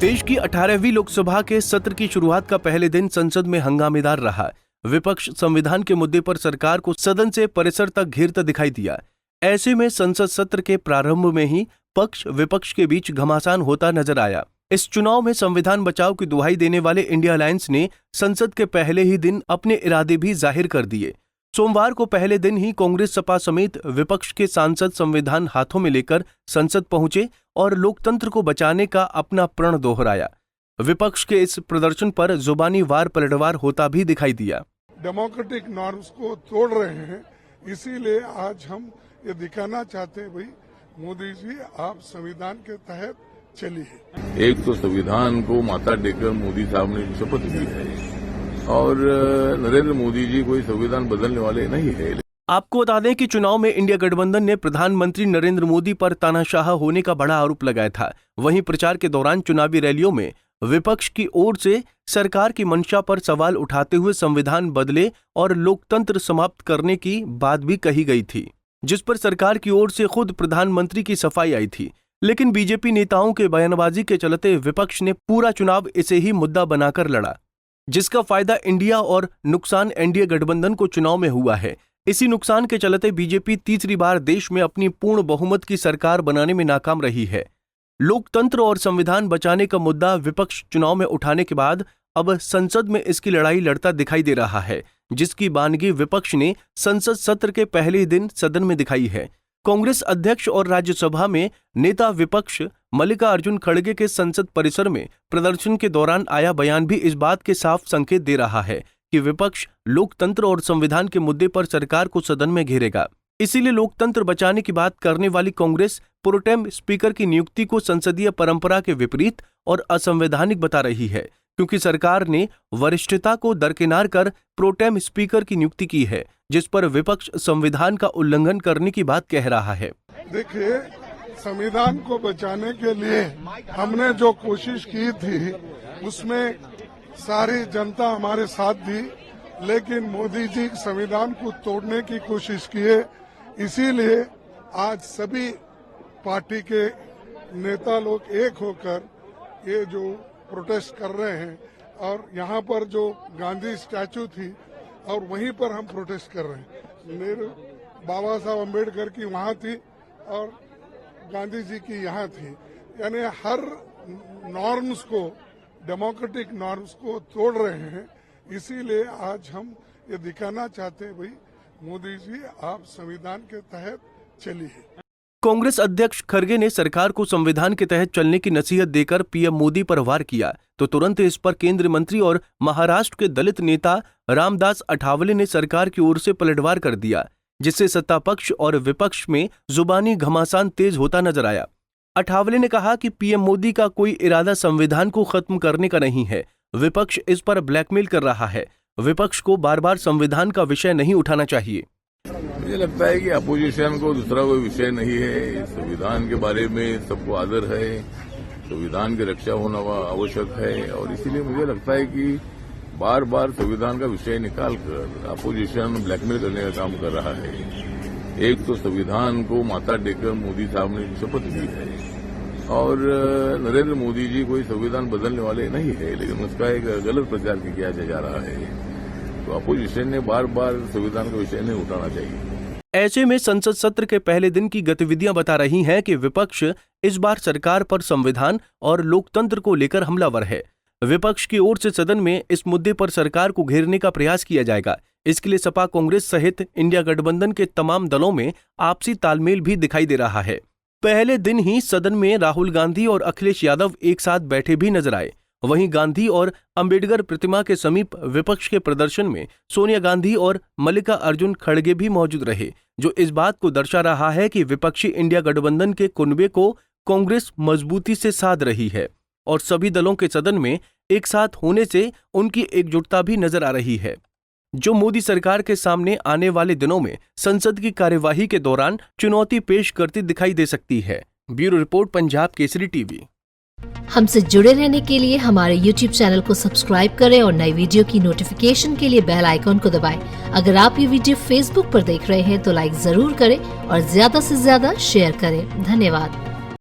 देश की 18वीं लोकसभा के सत्र की शुरुआत का पहले दिन संसद में हंगामेदार रहा। विपक्ष संविधान के मुद्दे पर सरकार को सदन से परिसर तक घेरता दिखाई दिया। ऐसे में संसद सत्र के प्रारंभ में ही पक्ष विपक्ष के बीच घमासान होता नजर आया। इस चुनाव में संविधान बचाओ की दुहाई देने वाले इंडिया अलायंस ने संसद के पहले ही दिन अपने इरादे भी जाहिर कर दिए। सोमवार को पहले दिन ही कांग्रेस सपा समेत विपक्ष के सांसद संविधान हाथों में लेकर संसद पहुंचे और लोकतंत्र को बचाने का अपना प्रण दोहराया। विपक्ष के इस प्रदर्शन पर जुबानी वार पलटवार होता भी दिखाई दिया। डेमोक्रेटिक नॉर्म्स को तोड़ रहे हैं, इसीलिए आज हम ये दिखाना चाहते हैं, भाई मोदी जी आप संविधान के तहत चलिए। एक तो संविधान को माथा टेककर मोदी साहब ने शपथ ली है और नरेंद्र मोदी जी कोई संविधान बदलने वाले नहीं है। आपको बता दें कि चुनाव में इंडिया गठबंधन ने प्रधानमंत्री नरेंद्र मोदी पर तानाशाह होने का बड़ा आरोप लगाया था। वहीं प्रचार के दौरान चुनावी रैलियों में विपक्ष की ओर से सरकार की मंशा पर सवाल उठाते हुए संविधान बदले और लोकतंत्र समाप्त करने की बात भी कही गई थी, जिस पर सरकार की ओर से खुद प्रधानमंत्री की सफाई आई थी। लेकिन बीजेपी नेताओं के बयानबाजी के चलते विपक्ष ने पूरा चुनाव इसे ही मुद्दा बनाकर लड़ा, जिसका फायदा इंडिया और नुकसान एनडीए गठबंधन को चुनाव में हुआ है। इसी नुकसान के चलते बीजेपी तीसरी बार देश में अपनी पूर्ण बहुमत की सरकार बनाने में नाकाम रही है। लोकतंत्र और संविधान बचाने का मुद्दा विपक्ष चुनाव में उठाने के बाद अब संसद में इसकी लड़ाई लड़ता दिखाई दे रहा है, जिसकी बानगी विपक्ष ने संसद सत्र के पहले दिन सदन में दिखाई है। कांग्रेस अध्यक्ष और राज्यसभा में नेता विपक्ष मल्लिकार्जुन खड़गे के संसद परिसर में प्रदर्शन के दौरान आया बयान भी इस बात के साफ संकेत दे रहा है कि विपक्ष लोकतंत्र और संविधान के मुद्दे पर सरकार को सदन में घेरेगा। इसीलिए लोकतंत्र बचाने की बात करने वाली कांग्रेस प्रोटेम स्पीकर की नियुक्ति को संसदीय परंपरा के विपरीत और असंवैधानिक बता रही है, क्योंकि सरकार ने वरिष्ठता को दरकिनार कर प्रोटेम स्पीकर की नियुक्ति की है, जिस पर विपक्ष संविधान का उल्लंघन करने की बात कह रहा है। देखिए, संविधान को बचाने के लिए हमने जो कोशिश की थी उसमें सारी जनता हमारे साथ दी, लेकिन मोदी जी संविधान को तोड़ने की कोशिश किए। इसीलिए आज सभी पार्टी के नेता लोग एक होकर ये जो प्रोटेस्ट कर रहे हैं, और यहाँ पर जो गांधी स्टैचू थी और वहीं पर हम प्रोटेस्ट कर रहे हैं। मेरे बाबा साहब अम्बेडकर की वहाँ थी और गांधी जी की यहाँ थी, यानी हर नॉर्म्स को, डेमोक्रेटिक नॉर्म्स को तोड़ रहे हैं। इसीलिए आज हम ये दिखाना चाहते हैं, भाई मोदी जी आप संविधान के तहत चलिए। कांग्रेस अध्यक्ष खड़गे ने सरकार को संविधान के तहत चलने की नसीहत देकर पीएम मोदी पर वार किया, तो तुरंत इस पर केंद्रीय मंत्री और महाराष्ट्र के दलित नेता रामदास अठावले ने सरकार की ओर से पलटवार कर दिया, जिससे सत्ता पक्ष और विपक्ष में जुबानी घमासान तेज होता नजर आया। अठावले ने कहा कि पीएम मोदी का कोई इरादा संविधान को खत्म करने का नहीं है, विपक्ष इस पर ब्लैकमेल कर रहा है। विपक्ष को बार बार संविधान का विषय नहीं उठाना चाहिए। मुझे लगता है कि अपोजिशन को दूसरा कोई विषय नहीं है। संविधान के बारे में सबको आदर है, संविधान की रक्षा होना आवश्यक है, और इसीलिए मुझे लगता है कि बार बार संविधान का विषय निकालकर अपोजिशन ब्लैकमेल करने का काम कर रहा है। एक तो संविधान को माथा टेककर मोदी साहब ने शपथ ली है और नरेंद्र मोदी जी कोई संविधान बदलने वाले नहीं है, लेकिन उसका एक गलत प्रचार किया जा रहा है। तो अपोजिशन ने बार बार संविधान का विषय नहीं उठाना चाहिए। ऐसे में संसद सत्र के पहले दिन की गतिविधियां बता रही हैं कि विपक्ष इस बार सरकार पर संविधान और लोकतंत्र को लेकर हमलावर है। विपक्ष की ओर से सदन में इस मुद्दे पर सरकार को घेरने का प्रयास किया जाएगा। इसके लिए सपा कांग्रेस सहित इंडिया गठबंधन के तमाम दलों में आपसी तालमेल भी दिखाई दे रहा है। पहले दिन ही सदन में राहुल गांधी और अखिलेश यादव एक साथ बैठे भी नजर आए। वहीं गांधी और अंबेडकर प्रतिमा के समीप विपक्ष के प्रदर्शन में सोनिया गांधी और मल्लिकार्जुन खड़गे भी मौजूद रहे, जो इस बात को दर्शा रहा है कि विपक्षी इंडिया गठबंधन के कुनबे को कांग्रेस मजबूती से साध रही है और सभी दलों के सदन में एक साथ होने से उनकी एकजुटता भी नजर आ रही है, जो मोदी सरकार के सामने आने वाले दिनों में संसद की कार्यवाही के दौरान चुनौती पेश करती दिखाई दे सकती है। Bureau report, Punjab Kesari TV. हमसे जुड़े रहने के लिए हमारे YouTube चैनल को सब्सक्राइब करें और नई वीडियो की नोटिफिकेशन के लिए बेल आइकॉन को दबाएं। अगर आप ये वीडियो Facebook पर देख रहे हैं तो लाइक जरूर करें और ज्यादा से ज्यादा शेयर करें। धन्यवाद।